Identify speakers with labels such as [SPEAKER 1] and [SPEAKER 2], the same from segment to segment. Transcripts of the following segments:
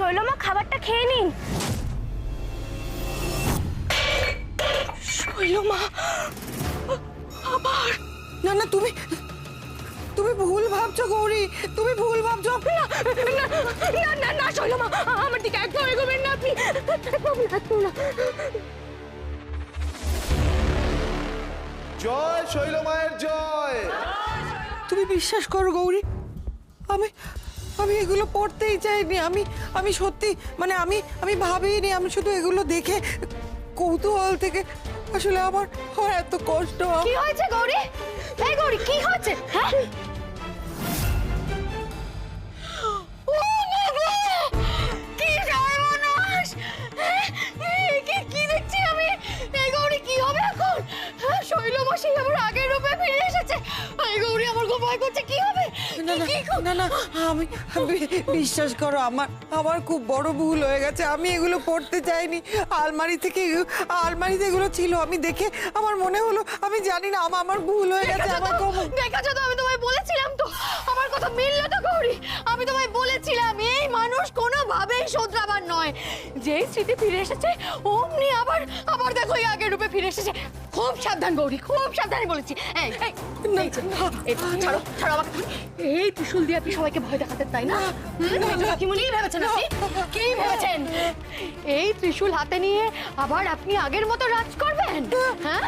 [SPEAKER 1] শৈলমা খাবারটা খেয়ে নিন।
[SPEAKER 2] শৈলমা আবার? না না, তুমি তুমি ভুল ভাবছো গৌরী, তুমি ভুল ভাবছো।
[SPEAKER 1] না না না না শৈলমা, আমার দিকে একদম এগোবেন না আপনি, একদম না।
[SPEAKER 3] জয় শৈলমায়ের জয়।
[SPEAKER 2] তুমি বিশ্বাস করো গৌরী, আমি আমি এগুলো পড়তেই চাইনি। আমি সত্যি মানে আমি ভাবিনি। আমি শুধু এগুলো দেখে কৌতূহল থেকে আসলে আমার এত কষ্ট।
[SPEAKER 1] কি হয়েছে গৌরী? এই গৌরী কি হয়েছে? হ্যাঁ কি দেখছি আমি? এই গৌরী কি হবে এখন? শৈলমা সেই আমার আগের রূপে ফিরে এসেছে। এই গৌরী আমার খুব ভয় করছে, কি হবে?
[SPEAKER 2] না না না, আমি বিশ্বাস করো, আমার খুব বড় ভুল হয়ে গেছে। আমি এগুলো পড়তে চাইনি। আলমারিতে এগুলো ছিল, আমি দেখে আমার মনে হলো, আমি জানি না, আমার ভুল হয়ে গেছে। আমার
[SPEAKER 1] দেখেছো তো, আমি তোমায় বলেছিলাম তো, আমার কথা মিললো তো গৌরী। আমি তোমায় বলেছিলাম এই মানুষ কোনোভাবেই শোধরাবার নয়। যেই স্মৃতি ফিরে এসেছে অমনি আবার দেখো এই আগের রূপে ফিরে এসেছে। খুব সাবধান গৌরী, খুব সাবধানে বলেছি। ছাড়ো ছাড়ো আমাকে। এই ত্রিশূল দিয়ে আপনি সবাইকে ভয় দেখাতেন, তাই না? কি মনে ভেবেছেন আপনি? কি ভেবেছেন এই ত্রিশূল হাতে নিয়ে আবার আপনি আগের মতো রাজ করবেন? হ্যাঁ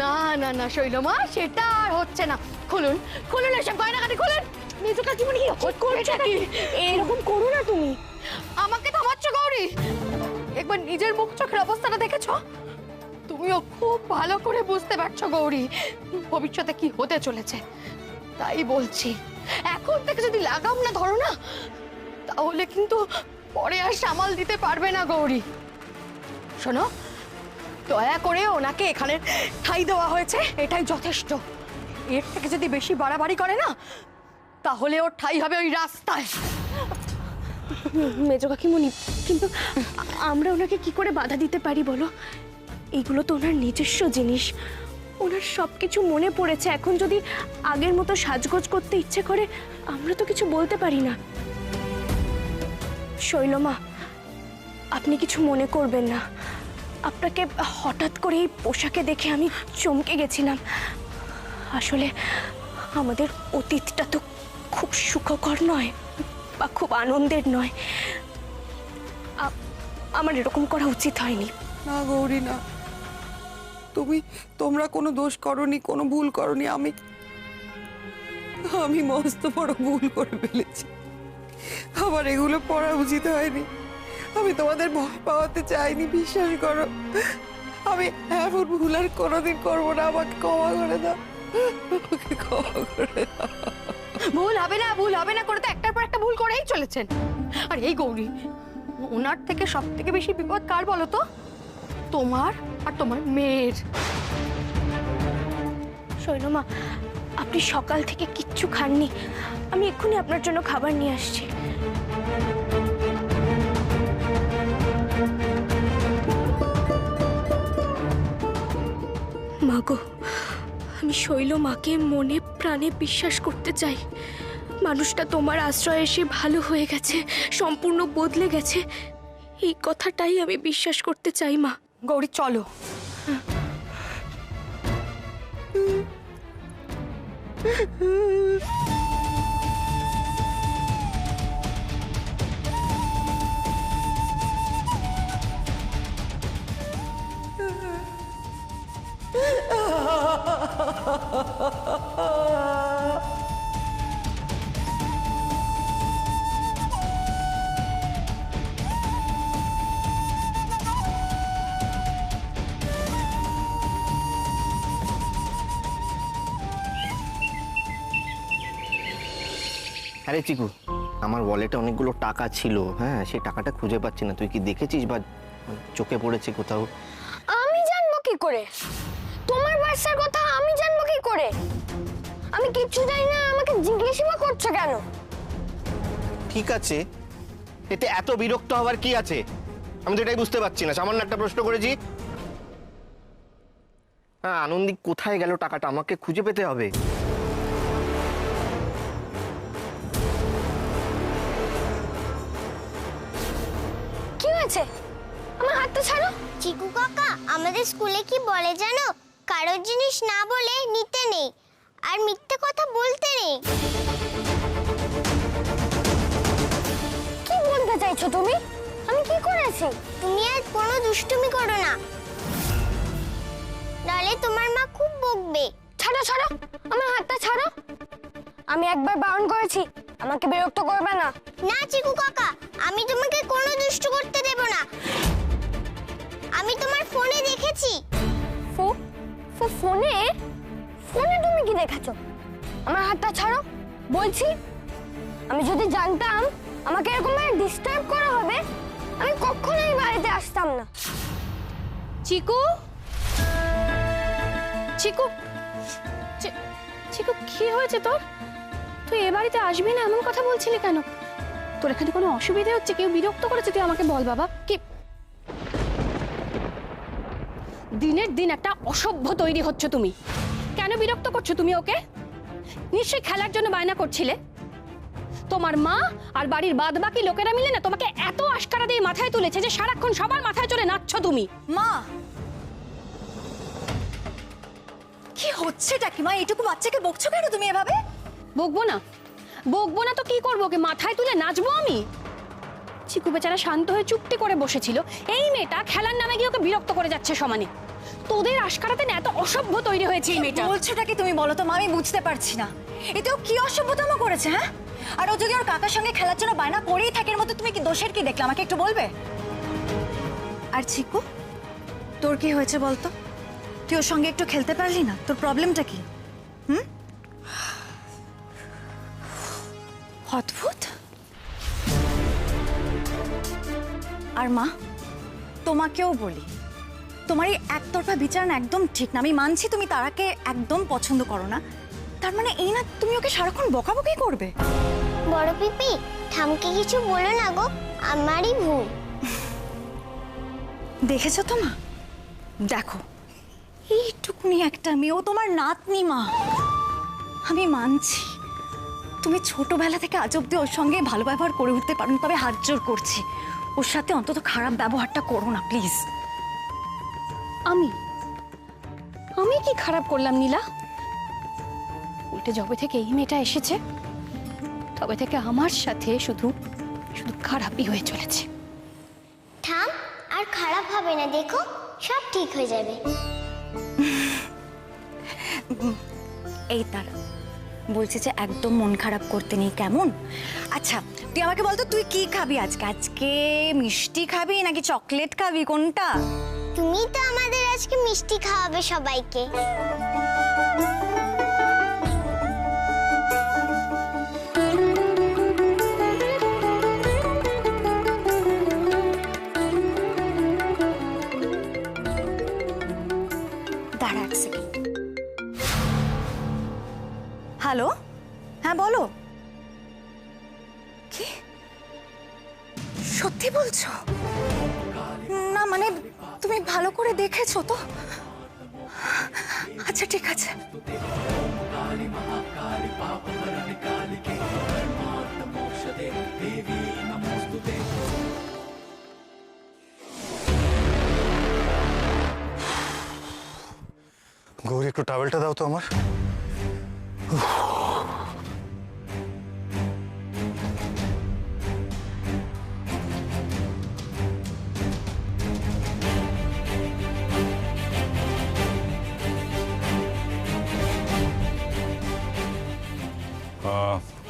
[SPEAKER 1] না না না শৈলমা, সেটা আর হচ্ছে না। খুলুন খুলুন এসব গয়নাগাটি খুলুন। মেজো কাকিমণি এরকম করো না তুমি। আমাকে থামাচ্ছ গৌরী? একবার নিজের মুখ চোখের অবস্থাটা দেখেছো? তুমিও খুব ভালো করে বুঝতে পারছো গৌরী ভবিষ্যতে কি হতে চলেছে। তাই বলছি এখন থেকে যদি লাগাম না ধরো না, তাহলে কিন্তু পরে আর সামাল দিতে পারবে না গৌরী। শোনো, দয়া করে ওনাকে এখানে ঠাঁই দেওয়া হয়েছে, এটাই যথেষ্ট। এর থেকে যদি বেশি বাড়াবাড়ি করে না, তাহলে ওর ঠাঁই হবে ওই রাস্তায়। মেজো কাকিমণি, কিন্তু আমরা ওনাকে কি করে বাধা দিতে পারি বলো? এইগুলো তো ওনার নিজস্ব জিনিস, ওনার সবকিছু মনে পড়েছে। এখন যদি আগের মতো সাজগোজ করতে ইচ্ছে করে, আমরা তো কিছু বলতে পারি না। শৈলমা, আপনি কিছু মনে করবেন না। আপনাকে হঠাৎ করে এই পোশাকে দেখে আমি চমকে গেছিলাম। আসলে আমাদের অতীতটা তো খুব সুখকর নয় বা খুব আনন্দের নয়। আমার এরকম করা উচিত হয়নি।
[SPEAKER 2] না গৌরী না, তোমরা কোনো দোষ করনি, কোনো ভুল করনি। আমি মস্ত বড় ভুল করে ফেলেছি। আমার এগুলো পড়া উচিত হয়নি। আমি তোমাদের ভয় পাওয়াতে চাইনি, বিশ্বাস করো। আমি এমন ভুল আর কোনোদিন করবো না। আমাকে ক্ষমা করে দাও, আমাকে ক্ষমা করে দাও।
[SPEAKER 1] ভুল হবে না করে তো একটার পর একটা ভুল করেই চলেছেন। আর এই গৌরী, ওনার থেকে সব থেকে বেশি বিপদ কার বলো তো? তোমার আর তোমার মেয়ের। শৈলমা, আপনি সকাল থেকে কিচ্ছু খাননি। আমি এক্ষুনি আপনার জন্য খাবার নিয়ে আসছি। মাগো, আমি শৈলমাকে মনে প্রাণে বিশ্বাস করতে চাই। মানুষটা তোমার আশ্রয়ে এসে ভালো হয়ে গেছে, সম্পূর্ণ বদলে গেছে, এই কথাটাই আমি বিশ্বাস করতে চাই। মা গৌরী, চলো।
[SPEAKER 4] আরে চিকু, আমার ওয়ালেটে অনেকগুলো টাকা ছিল। হ্যাঁ, সেই টাকাটা খুঁজে পাচ্ছি না। তুই কি দেখেছিস বা চোখে পড়েছে কোথাও?
[SPEAKER 1] আমি জানবো কি করে? তোমার ব্যবসার কথা আমি জানবো কি করে? আমি কিচ্ছু জানি না, আমাকে জিজ্ঞাসা করছো কেন?
[SPEAKER 4] ঠিক আছে, এতে এত বিরক্ত হওয়ার কি আছে? আমি তো এটাই বুঝতে পারছি না। সামান্য একটা প্রশ্ন করেছি। হ্যাঁ, আনন্দিক কোথায় গেল টাকাটা? আমাকে খুঁজে পেতে হবে।
[SPEAKER 5] হচ্ছে? আমার হাতটা ছাড়ো।
[SPEAKER 6] চিকু কাকা আমাদের স্কুলে কি বলে জানো, কারোর জিনিস না বলে নিতে নেই আর মিথ্যে কথা বলতে নেই।
[SPEAKER 5] কি বলতে চাইছো তুমি? আমি কি করেছি?
[SPEAKER 6] তুমি আর কোনো দুষ্টুমি করো না, নাহলে তোমার মা খুব বকবে।
[SPEAKER 5] ছাড়ো ছাড়ো, আমার হাতটা ছাড়ো। আমি একবার বারণ করেছি, আমাকে বিরক্ত করবে না।
[SPEAKER 6] না চিকু কাকা, আমি তোমাকে কোনো দুষ্টু করতে দেব না। আমি তোমার ফোনে দেখেছি।
[SPEAKER 5] ফোনে? ফোনে তুমি কি দেখাচ্ছ? আমার হাতটা ছাড়ো বলছি। আমি যদি জানতাম আমাকে এরকম ভাবে ডিস্টার্ব করা হবে, আমি কখনোই বাড়িতে আসতাম না।
[SPEAKER 1] চিকু, চিকু, চিকু কি হয়েছে তোর? তুই এ বাড়িতে আসবি না এমন কথা বলছিলি কেন? তোর এখানে কোনো অসুবিধা হচ্ছে? কেউ বিরক্ত করেছে? তুই আমাকে বল বাবা। কি দিনের দিন একটা অসভ্য তৈরি হচ্ছ তুমি। কেন বিরক্ত করছো তুমি ওকে? নিশ্চয়ই খেলার জন্য বায়না করছিলে। তোমার মা আর বাড়ির বাদবাকি লোকেরা মিলে না তোমাকে এত আশকারা দিয়ে মাথায় তুলেছে যে সারাক্ষণ সবার মাথায় চড়ে নাচছো তুমি।
[SPEAKER 7] মা, কি হচ্ছেটা কি মা? এইটুকু বাচ্চাকে বকছো কেন তুমি এভাবে?
[SPEAKER 1] বকবো না? বকবো না তো কি করবো? ওকে মাথায় তুলে নাচবো আমি? চিকু বেচারা শান্ত হয়ে চুপটি করে বসেছিল, এই মেয়েটা খেলার নামে গিয়ে ওকে বিরক্ত করে যাচ্ছে সমানে। তোদের আশকারাতে না এত অসভ্য তৈরি হয়েছে এই মেয়েটা।
[SPEAKER 7] বলছোটা কি তুমি বলো তো মা, আমি বুঝতে পারছি না। এতেও কি অসভ্যতম করেছে? হ্যাঁ, আর ও যদি ওর কাকার সঙ্গে খেলার জন্য বায়না করেই থাকে, এর মধ্যে তুমি কি দোষের কি দেখলে আমাকে একটু বলবে? আর চিকু, তোর কি হয়েছে বলতো? তুই ওর সঙ্গে একটু খেলতে পারলি না? তোর প্রবলেমটা কি? অদ্ভুত। আর মা, তোমাকেও বলি, তোমার এই একতরফা বিচার না একদম ঠিক না। আমি মানছি তুমি তারাকে একদম পছন্দ করো না, তার মানে এই না তুমি ওকে সারাক্ষণ বকাবকি করবে।
[SPEAKER 6] বড় পিপি, ঠামকে কিছু বলো না গো, আমারই ভুল।
[SPEAKER 7] দেখেছো তো মা, দেখো এইটুকুনি একটা মেয়ে, ও তোমার নাতনি মা। আমি মানছি তুমি ছোটবেলা থেকে আজ অব্দি ওর সঙ্গে ভালো ব্যবহার করে উঠতে পারো, তবে হাত জোর করছি ওর সাথে অন্তত খারাপ ব্যবহারটা করো না প্লিজ।
[SPEAKER 1] আমি কি খারাপ করলাম নীলা? উল্টে যবে থেকে এই মেয়েটা এসেছে তবে থেকে আমার সাথে শুধু শুধু খারাপই হয়ে চলেছে।
[SPEAKER 6] থাম, আর খারাপ হবে না, দেখো সব ঠিক হয়ে যাবে।
[SPEAKER 7] এই তারা বলছে যে একদম মন খারাপ করতে নেই, কেমন? আচ্ছা তুই আমাকে বলতো তুই কি খাবি আজকে? আজকে মিষ্টি খাবি নাকি চকলেট খাবি, কোনটা?
[SPEAKER 6] তুমি তো আমাদের আজকে মিষ্টি খাওয়াবে সবাইকে।
[SPEAKER 7] দাঁড়া এক সেকেন্ড। হ্যালো, হ্যাঁ বলো। কি সত্যি বলছো? না মানে তুমি ভালো করে দেখেছো তো? আচ্ছা ঠিক আছে।
[SPEAKER 8] গৌরী, একটু টাওয়েলটা দাও তো আমার।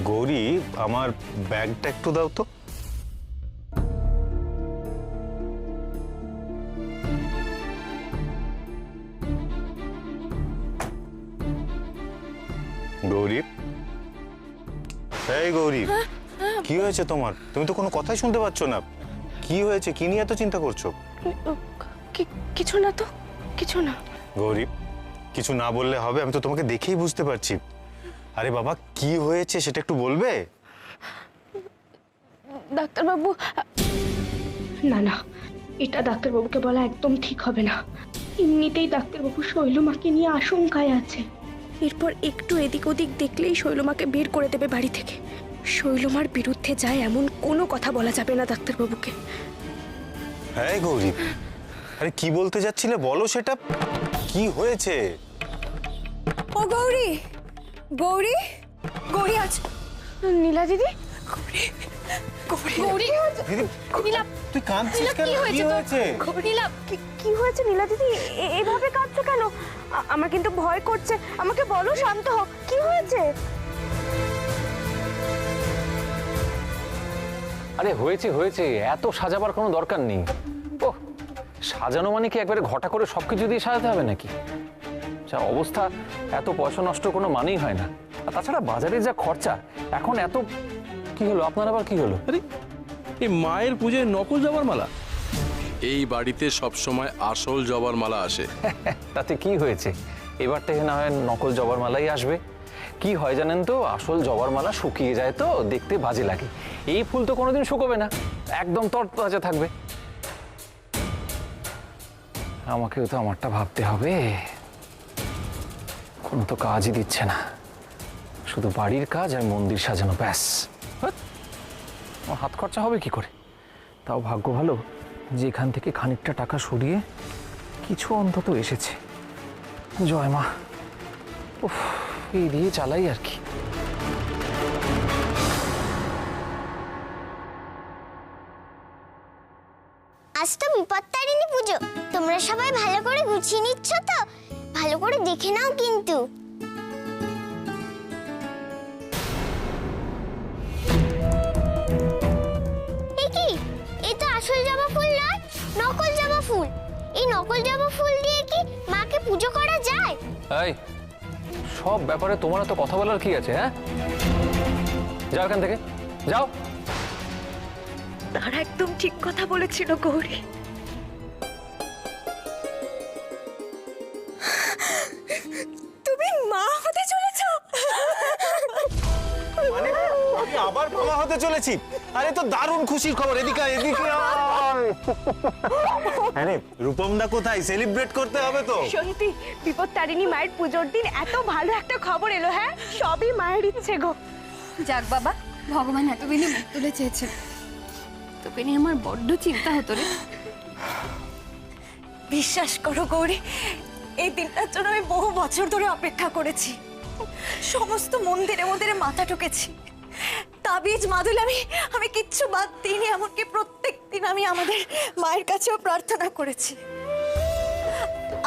[SPEAKER 8] গৌরী, আমার ব্যাগটা একটু দাও তো। গৌরী, এই গৌরী, কি হয়েছে তোমার? তুমি তো কোনো কথাই শুনতে পাচ্ছ না। কি হয়েছে? কি নিয়ে এত চিন্তা করছো?
[SPEAKER 1] কিছু না তো, কিছু না।
[SPEAKER 8] গৌরী, কিছু না বললে হবে? আমি তো তোমাকে দেখেই বুঝতে পারছি। আরে বাবা, কি হয়েছে সেটা একটু বলবে?
[SPEAKER 1] ডাক্তারবাবু, না না, এটা ডাক্তারবাবুকে বলা একদম ঠিক হবে না। এমনিতেই ডাক্তারবাবু শৈলমাকে নিয়ে আশঙ্কায় আছে। এরপর একটু এদিক ওদিক দেখলেই শৈলমাকে বের করে দেবে বাড়ি থেকে। শৈলমার বিরুদ্ধে যায় এমন কোনো কথা বলা যাবে না ডাক্তারবাবুকে।
[SPEAKER 8] হ্যাঁ গৌরী, আরে কি বলতে যাচ্ছিলে বলো, সেটা কি হয়েছে?
[SPEAKER 7] ও গৌরী, গৌরী, গৌরী আজ
[SPEAKER 1] নীলা দিদি,
[SPEAKER 7] গৌরী,
[SPEAKER 1] গৌরী,
[SPEAKER 8] দিদি
[SPEAKER 1] নীলা,
[SPEAKER 8] তুই কাঁদছিস
[SPEAKER 1] নীলা,
[SPEAKER 8] কেন?
[SPEAKER 1] কি
[SPEAKER 8] কি
[SPEAKER 1] হয়েছে
[SPEAKER 8] হয়েছে?
[SPEAKER 1] নীলা,
[SPEAKER 5] কি হয়েছে নীলা দিদি? এভাবে কাঁদছো কেন? আমার কিন্তু ভয় করছে, আমাকে বলো, শান্ত হও, কি হয়েছে?
[SPEAKER 9] আরে হয়েছে হয়েছে, এত সাজাবার কোনো দরকার নেই। ও সাজানো মানে কি একবারে ঘটা করে সবকিছু দিয়ে সাজাতে হবে নাকি? যা অবস্থা, এত পয়সা নষ্ট কোনো মানেই হয় না। আর তাছাড়া বাজারে যা খরচা এখন, এত কি হলো আপনার আবার কি হলো?
[SPEAKER 10] আরে এই মায়ের পুজোয় নকল জবার মালা? এই বাড়িতে সবসময় আসল জবার মালা আসে।
[SPEAKER 9] তাতে কি হয়েছে, এবার থেকে না হয় নকল জবার মালাই আসবে। কি হয় জানেন তো, আসল জবার মালা শুকিয়ে যায় তো দেখতে বাজে লাগে, এই ফুল তো কোনোদিন শুকোবে না, একদম তরতাজা থাকবে। আমাকেও তো আমারটা ভাবতে হবে। কোনো তো কাজই দিচ্ছে না, শুধু বাড়ির কাজ আর মন্দির সাজানো, ব্যাস। হ্যাঁ, আমার হাত খরচা হবে কি করে? তাও ভাগ্য ভালো যে এখান থেকে খানিকটা টাকা সরিয়ে কিছু অন্তত এসেছে। জয় মা, উফ, এই দিয়ে চালাই আর কি।
[SPEAKER 6] আজ তো বিপত্তারিণী পুজো, তোমরা সবাই ভালো করে গুছিয়ে নিচ্ছ তো? ভালো করে দেখে নাও কিন্তু। এ কি, এই তো আসল জবা ফুল নয়, নকল জবা ফুল। এই নকল জবা ফুল দিয়ে কি মাকে পুজো করা যায়?
[SPEAKER 9] এই সব ব্যাপারে তোমার তো কথা বলার কি আছে? হ্যাঁ, যাও এখান থেকে, যাও।
[SPEAKER 7] তারা একদম ঠিক কথা বলেছিল গৌরী। তুমি মা হতে চলেছো?
[SPEAKER 8] মানে আমি আবার মামা হতে চলেছি? আরে তো দারুণ খুশির খবর, এদিকে আয়, এদিকে আয়। আরে রূপম দা কোথায়? সেলিব্রেট করতে হবে তো।
[SPEAKER 5] সত্যি বিপত্তারিণী মায়ের পুজোর দিন এত ভালো একটা খবর এলো। হ্যাঁ, সবই মায়ের ইচ্ছে গো।
[SPEAKER 1] যাক বাবা, ভগবান এতদিনে মুখ তুলে চেয়েছে। তোকে নিয়ে আমার বড্ড চিন্তা হতো রে।
[SPEAKER 7] বিশ্বাস করো গৌরী, এই দিনটার জন্য আমি বহু বছর ধরে অপেক্ষা করেছি। সমস্ত মন্দিরে মন্দিরে মাথা ঠুকেছি, তাবিজ মাদুল আমি কিচ্ছু বাদ দিইনি। এমনকি প্রত্যেক দিন আমি আমাদের মায়ের কাছেও প্রার্থনা করেছি।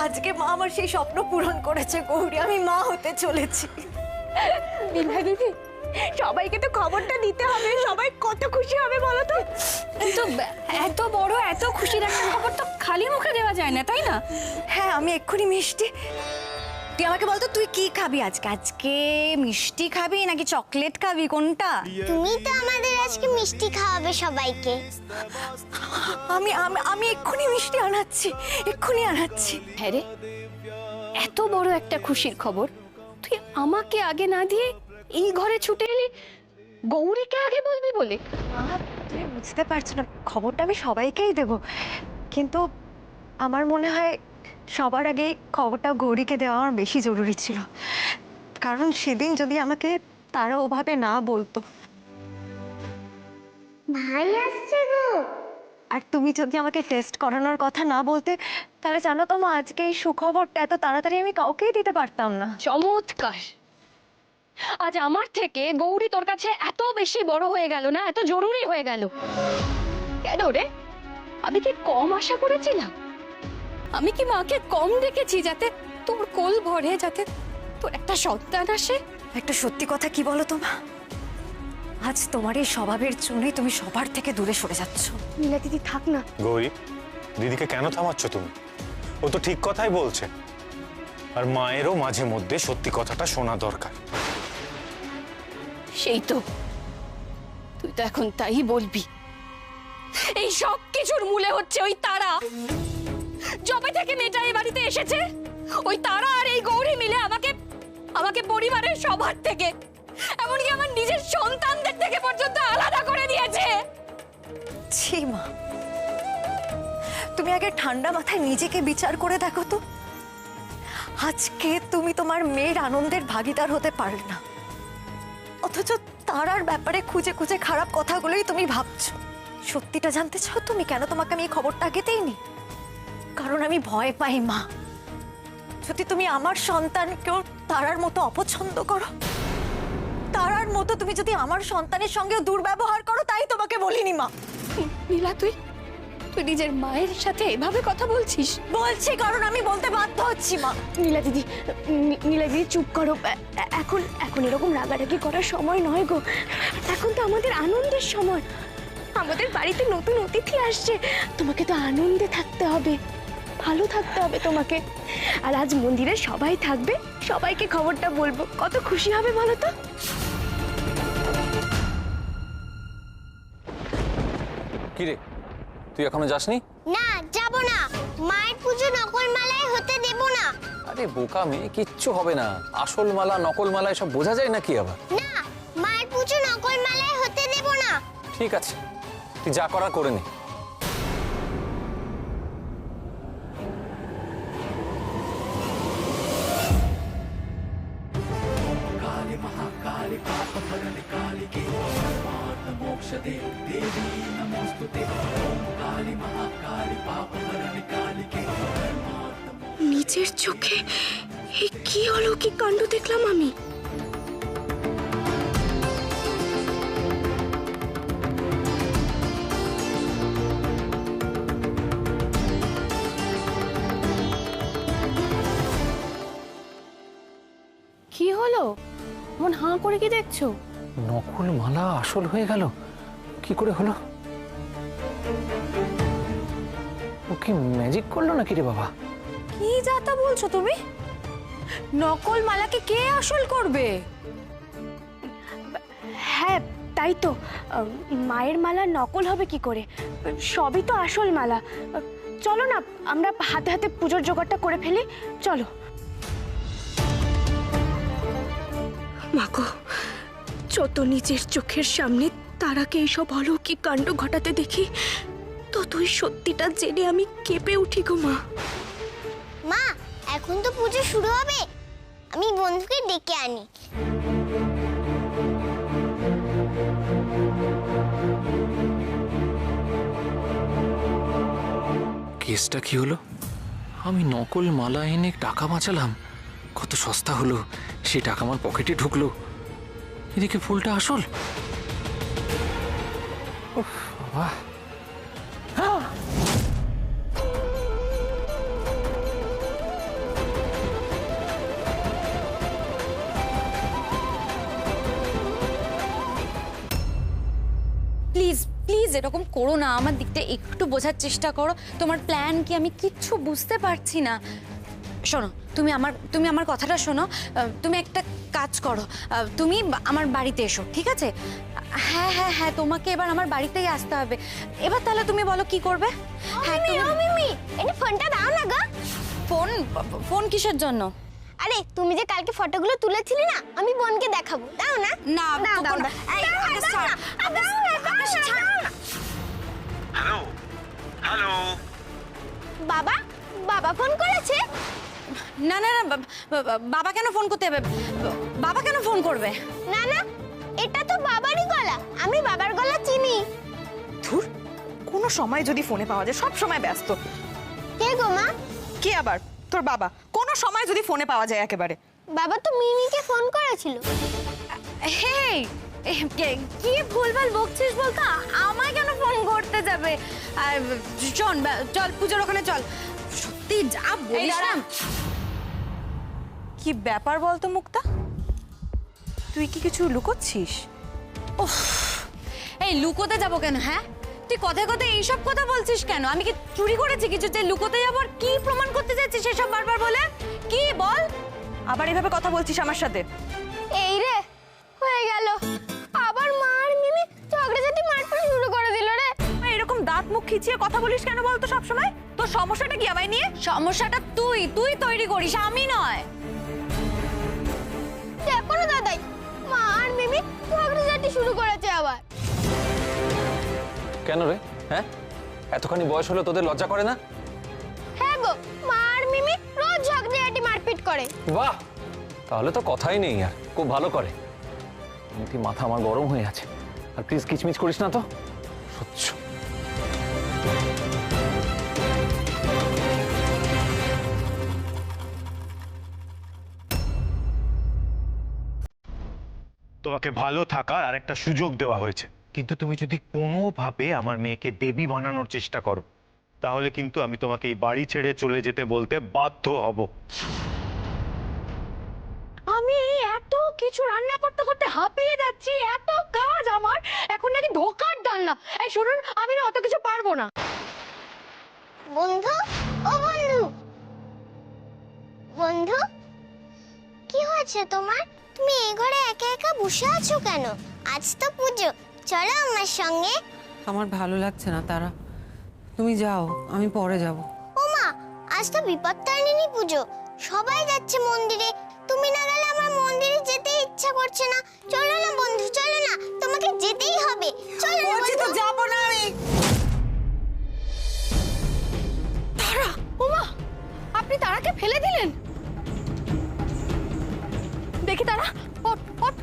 [SPEAKER 7] আজকে মা আমার সেই স্বপ্ন পূরণ করেছে গৌরী, আমি মা হতে চলেছি।
[SPEAKER 5] নীলা দিদি, সবাইকে তো খবরটা দিতে হবে, সবাই কত খুশি হবে বলো তো।
[SPEAKER 1] কিন্তু এত বড় এত খুশির একটা খবর তো খালি মুখে দেওয়া যায় না, তাই না?
[SPEAKER 7] হ্যাঁ, আমি এক্ষুনি মিষ্টি। তুই আমাকে বলতো তুই কি খাবি আজকে? আজকে মিষ্টি খাবি নাকি চকলেট খাবি, কোনটা?
[SPEAKER 6] তুমি তো আমাদের আজকে মিষ্টি খাওয়াবে সবাইকে।
[SPEAKER 7] আমি আমি আমি এক্ষুনি মিষ্টি আনাচ্ছি, এক্ষুনি আনাচ্ছি।
[SPEAKER 1] হ্যাঁ রে, এত বড় একটা খুশির খবর তুই আমাকে আগে না দিয়ে এই ঘরে ছুটে এলি গৌরীকে আগে বলবি বলে।
[SPEAKER 5] তুমি বুঝতে পারছো না, খবরটা আমি সবাইকেই দেব, কিন্তু আমার মনে হয় সবার আগে খবরটা গৌরীকে দেওয়া আমার বেশি জরুরি ছিল। কারণ সেদিন যদি আমাকে তারা ওভাবে না বলতো,
[SPEAKER 6] ভাই আসছে গো।
[SPEAKER 5] আর তুমি যদি আমাকে টেস্ট করানোর কথা না বলতে, তাহলে জানো তো মা, আজকে এই সুখবরটা এত তাড়াতাড়ি আমি কাউকেই দিতে পারতাম না।
[SPEAKER 1] চমৎকার, আজ আমার থেকে গৌরী তোর কাছে এত বেশি বড় হয়ে গেল না, এত জরুরি হয়ে গেল কেন রে? আমি কি কম আশা করেছিলাম? আমি কি মাকে কম দেখেছি যাতে তোর কোল ভরে, যাতে তোর একটা সন্তান আসে?
[SPEAKER 7] একটা সত্যি কথা কি বলো তো মা, আজ তোমার এই স্বভাবের জন্যই তুমি সবার থেকে দূরে সরে যাচ্ছ।
[SPEAKER 5] নীলা দিদি থাক না।
[SPEAKER 8] গৌরী, দিদিকে কেন থামাচ্ছ তুমি? ও তো ঠিক কথাই বলছে, আর মায়েরও মাঝে মধ্যে সত্যি কথাটা শোনা দরকার।
[SPEAKER 1] সেই তো, তুই তো এখন তাই বলবি। এই সব কিছুর মূলে হচ্ছে ওই তারা। যবে থেকে মেয়েটা এই বাড়িতে এসেছে, ওই তারা আর এই গৌরী মিলে আমাকে পরিবারের সবার থেকে, এমনকি আমার নিজের সন্তানদের থেকে পর্যন্ত আলাদা করে দিয়েছে।
[SPEAKER 7] ছি মা, তুমি আগে ঠান্ডা মাথায় নিজেকে বিচার করে দেখো তো। আজকে তুমি তোমার মেয়ের আনন্দের ভাগিদার হতে পারলে না, অথচ তারার ব্যাপারে খুঁজে খুঁজে খারাপ কথাগুলোই তুমি ভাবছো। সত্যিটা জানতে চাও তুমি কেন তোমাকে আমি এই খবরটা আগে দেইনি? কারণ আমি ভয় পাই মা, যদি তুমি আমার সন্তানকেও তারার মতো অপছন্দ করো, তারার মতো তুমি যদি আমার সন্তানের সঙ্গেও দুর্ব্যবহার করো, তাই তোমাকে বলিনি মা।
[SPEAKER 1] নীলা, তুই নিজের মায়ের সাথে এভাবে কথা বলছিস?
[SPEAKER 7] বলছি কারণ আমি বলতে বাধ্য হচ্ছি মা।
[SPEAKER 5] নীলা দিদি, নীলা দিদি চুপ করো। এখন এখন এরকম রাগারাগি করার সময় নয় গো। এখন তো আমাদের আনন্দের সময়। আমাদের বাড়িতে নতুন অতিথি আসছে, তোমাকে তো আনন্দে থাকতে হবে, ভালো থাকতে হবে তোমাকে। আর আজ মন্দিরে সবাই থাকবে, সবাইকে খবরটা বলবো, কত খুশি হবে বলো তো।
[SPEAKER 9] কি রে, তুই এখনো যাসনি?
[SPEAKER 6] না, যাব না। মায়ের পুজো নকল মালায় হতে দেব না।
[SPEAKER 9] আরে বোকা মেয়ে, কিচ্ছু হবে না। আসল মালা নকল মালা এসব বোঝা যায় নাকি আবার?
[SPEAKER 6] না, মায়ের পুজো নকল মালায় হতে দেব না।
[SPEAKER 9] ঠিক আছে, তুই যা করার করে নে।
[SPEAKER 5] নিজের চোখে এই কি অলৌকিক কাণ্ড দেখলাম আমি।
[SPEAKER 1] কি হলো? মন হাঁ করে কি দেখছো?
[SPEAKER 9] নকল মালা আসল হয়ে গেল, কি করে হলো? ও কি ম্যাজিক করলো নাকি রে বাবা?
[SPEAKER 7] কি যাতা বলছো তুমি? নকল মালাকে কে আসল করবে?
[SPEAKER 5] হ্যাঁ তাই তো, মায়ের মালা নকল হবে কি করে? সবই তো আসল মালা। চলো না, আমরা হাতে হাতে পুজোর জোগাড়টা করে ফেলি, চলো। মাগো, যত নিজের চোখের সামনে তারাকে এইসব অলৌকিক কাণ্ড ঘটাতে দেখি, ততই সত্যিটা জেনে আমি কেঁপে উঠি গো মা।
[SPEAKER 6] মা, এখন তো পুজো শুরু হবে, আমি বন্ধুকে ডেকে আনি।
[SPEAKER 9] কেসটা কি হলো? আমি নকল মালা এনে টাকা বাঁচালাম, কত সস্তা হলো, সেই টাকা আমার পকেটে ঢুকলো, এদিকে ফুলটা আসল। উফ, বাবা।
[SPEAKER 7] প্লিজ প্লিজ এরকম করো না, আমার দিকটা একটু বোঝার চেষ্টা করো। তোমার প্ল্যান কি আমি কিচ্ছু বুঝতে পারছি না। শোনো, তুমি আমার কথাটা শোনো। তুমি একটা কাজ করো, তুমি আমার বাড়িতে এসো, ঠিক আছে? হ্যাঁ হ্যাঁ হ্যাঁ, তোমাকে এবার আমার বাড়িতেই আসতে হবে। এবার তাহলে তুমি বলো কি করবে? হ্যাঁ
[SPEAKER 6] মিমি, এটা ফোনটা দাও না গো।
[SPEAKER 7] ফোন ফোন কিসের জন্য?
[SPEAKER 6] আরে তুমি যে কালকে ফটোগুলো তুলেছিলে না, আমি বোনকে দেখাবো, দাও না।
[SPEAKER 7] না
[SPEAKER 6] দাও দাও
[SPEAKER 7] না। এই, আগে ছাড়।
[SPEAKER 8] হ্যালো হ্যালো,
[SPEAKER 6] বাবা, বাবা ফোন করেছে?
[SPEAKER 7] না না না, বাবা কেন ফোন করতে হবে? বাবা কেন ফোন করবে?
[SPEAKER 6] না না, এটা তো বাবারই গলা, আমি বাবার গলা চিনি।
[SPEAKER 2] ধুর, কোনো সময় যদি ফোনে পাওয়া যায়, সব সময় ব্যস্ত।
[SPEAKER 6] কে গো মা?
[SPEAKER 2] কে আবার? তোর বাবা। কোনো সময় যদি ফোনে পাওয়া যায় একেবারে।
[SPEAKER 6] বাবা তো মিমিকে ফোন করেছিল।
[SPEAKER 7] হেই, কি ভুলভাল বকছিস বলতো? আমায় কেন ফোন করতে যাবে? আর চল চল পুজোর ওখানে চল। সত্যি যা বলিস না।
[SPEAKER 2] কি ব্যাপার বলতো মুক্তা, তুই কি কিছু লুকোচ্ছিস?
[SPEAKER 7] এই লুকোতে যাবো কেন? হ্যাঁ, তুই কথায় কথায় এইসব কথা বলছিস কেন? আমি কি চুরি করেছি কিছু যে লুকোতে যাবো? আর কি প্রমাণ করতে যাচ্ছিস সেসব বারবার বলে? কি বল?
[SPEAKER 2] আবার এভাবে কথা বলছিস আমার সাথে?
[SPEAKER 6] এই রে, হয়ে গেল, আবার মা আর মিমি ঝগড়াঝাটি মারপিট শুরু করে দিল রে।
[SPEAKER 2] এরকম দাঁত মুখ খিচিয়ে কথা বলিস কেন বলতো সব সময়? তোর সমস্যাটা কি আমায় নিয়ে?
[SPEAKER 7] সমস্যাটা তুই তৈরি করিস, আমি নয়।
[SPEAKER 6] দেখো না দাদাই, মা আর মিমি ঝগড়াঝাটি শুরু করেছে আবার।
[SPEAKER 9] কেন রে? হ্যাঁ, এতখানি বয়স হলো তোদের লজ্জা করে না?
[SPEAKER 6] হ্যাঁ গো, মা আর মিমি রোজ ঝগড়াঝাটি মারপিট করে।
[SPEAKER 9] বাহ, তাহলে তো কথাই নেই, আর খুব ভালো করে। এমনিতে মাথা আমার গরম হয়ে আছে। আর প্লিজ কিচমিচ করিস না তো, সহ্য।
[SPEAKER 11] তোমাকে ভালো থাকার আর একটা সুযোগ দেওয়া হয়েছে, কিন্তু তুমি যদি কোনোভাবে আমার মেয়েকে দেবী বানানোর চেষ্টা করো তাহলে কিন্তু আমি তোমাকে এই বাড়ি ছেড়ে চলে যেতে বলতে বাধ্য হব।
[SPEAKER 1] আমি এই এত কিছু রান্না করতে করতে হাঁপিয়ে যাচ্ছি, এত কাজ আমার, এখন নাকি ধোকার ডালনা। এই শুনুন, আমি না অত কিছু পারবো না।
[SPEAKER 6] বন্ধু, ও বন্ধু, বন্ধু, কি হয়েছে তোমার? তুমি এই ঘরে একা একা বসে আছো কেন? আজ তো পুজো, চলো আমার সঙ্গে।
[SPEAKER 2] আমার ভালো লাগছে না তারা, তুমি যাও, আমি পরে যাব।
[SPEAKER 6] ওমা, আজ তো বিপত্তারিণী পুজো, সবাই যাচ্ছে মন্দিরে, তুমি না গেলে আমার মন্দিরে যেতে ইচ্ছা করছে না। চলো না বন্ধু, চলো না, তোমাকে যেতেই হবে। চলো না বন্ধু।
[SPEAKER 2] যাবো না আমি।
[SPEAKER 1] তারা, ওমা, আপনি তারাকে ফেলে দিলেন? দেখি তারা, ওঠ ওঠ,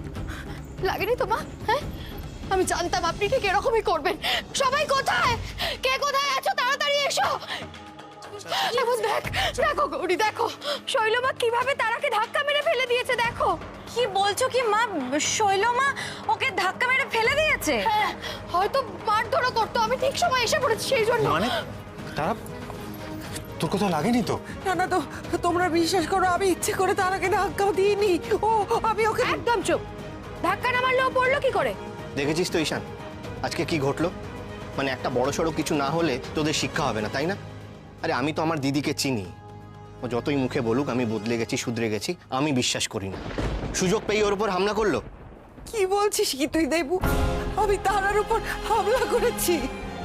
[SPEAKER 1] লাগেনি তোমা? হ্যাঁ, আমি জানতাম আপনি ঠিক এরকমই করবেন। সবাই কোথায়? কে কোথায় আছো? তাড়াতাড়ি এসো। এখন দেখো গৌরী, দেখো শৈলমা কিভাবে তারাকে ধাক্কা মেরে ফেলে দিয়েছে, দেখো।
[SPEAKER 7] কি বলছো কি মা? শৈলমা ওকে ধাক্কা মেরে ফেলে দিয়েছে?
[SPEAKER 1] হ্যাঁ, হয়তো মারধরও করতো, আমি ঠিক সময় এসে পড়েছি সেই জন্য।
[SPEAKER 11] মানে তারা, তোর কোথাও লাগেনি তো?
[SPEAKER 2] না না, তো তোমরা বিশ্বাস করো, আমি ইচ্ছে করে তারাকে ধাক্কা দিইনি। ও, আমি ওকে।
[SPEAKER 1] একদম চুপ। ধাক্কা না মারলেও পড়লো কি করে?
[SPEAKER 4] দেখেছিস তো ঈশান, আজকে কি ঘটলো? মানে একটা বড় সড়ো কিছু না হলে তোদের শিক্ষা হবে না, তাই না? আরে আমি তো আমার দিদিকে চিনি, ও যতই মুখে বলুক আমি বদলে গেছি, শুধরে গেছি, আমি বিশ্বাস করি না। সুযোগ পেয়ে ওর উপর হামলা করলো।
[SPEAKER 2] কি বলছিস কি তুই দেবু? আমি তারার উপর হামলা করেছি?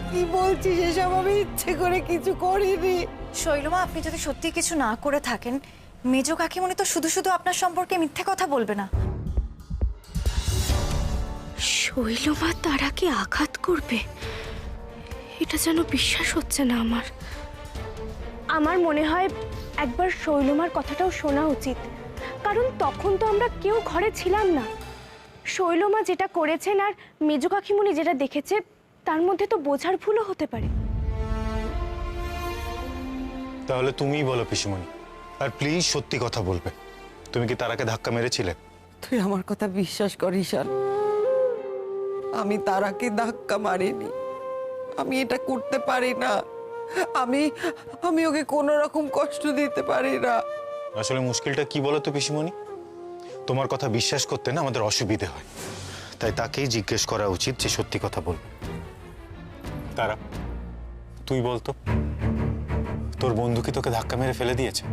[SPEAKER 2] কি বলছিস এসব? আমি ইচ্ছে করে কিছু করিনি।
[SPEAKER 7] শৈলমা, আপনি যদি সত্যি কিছু না করে থাকেন, মেজো কাকিমণি তো শুধু শুধু আপনার সম্পর্কে মিথ্যে কথা বলবে না।
[SPEAKER 1] শৈলমা তারাকে আঘাত করবে, এটা যেন বিশ্বাস হচ্ছে না আমার।
[SPEAKER 5] আমার মনে হয় একবার শৈলমার কথাটাও শোনা উচিত, কারণ তখন তো আমরা কেউ ঘরে ছিলাম না। শৈলমা যেটা করেছেন আর মেজো কাকিমণি যেটা দেখেছে, তার মধ্যে তো বোঝার ভুলও হতে পারে।
[SPEAKER 11] তাহলে তুমিই বলো পিসিমণি, আর প্লিজ সত্যি কথা বলবে, তুমি কি তারাকে ধাক্কা মেরেছিলে?
[SPEAKER 2] তুই আমার কথা বিশ্বাস কর ঈশান, আমি তারাকে ধাক্কা মারিনি। আমি এটা করতে পারি না। আমি ওকে কোনো রকম কষ্ট দিতে পারি না।
[SPEAKER 11] আসলে মুশকিলটা কি বলো তো পিসিমণি, তোমার কথা বিশ্বাস করতে না আমাদের অসুবিধে হয়, তাই তাকেই জিজ্ঞেস করা উচিত যে সত্যি কথা বলবে। তারা, তুই বলতো তোর বন্ধু কি তোকে ধাক্কা মেরে ফেলে দিয়েছে?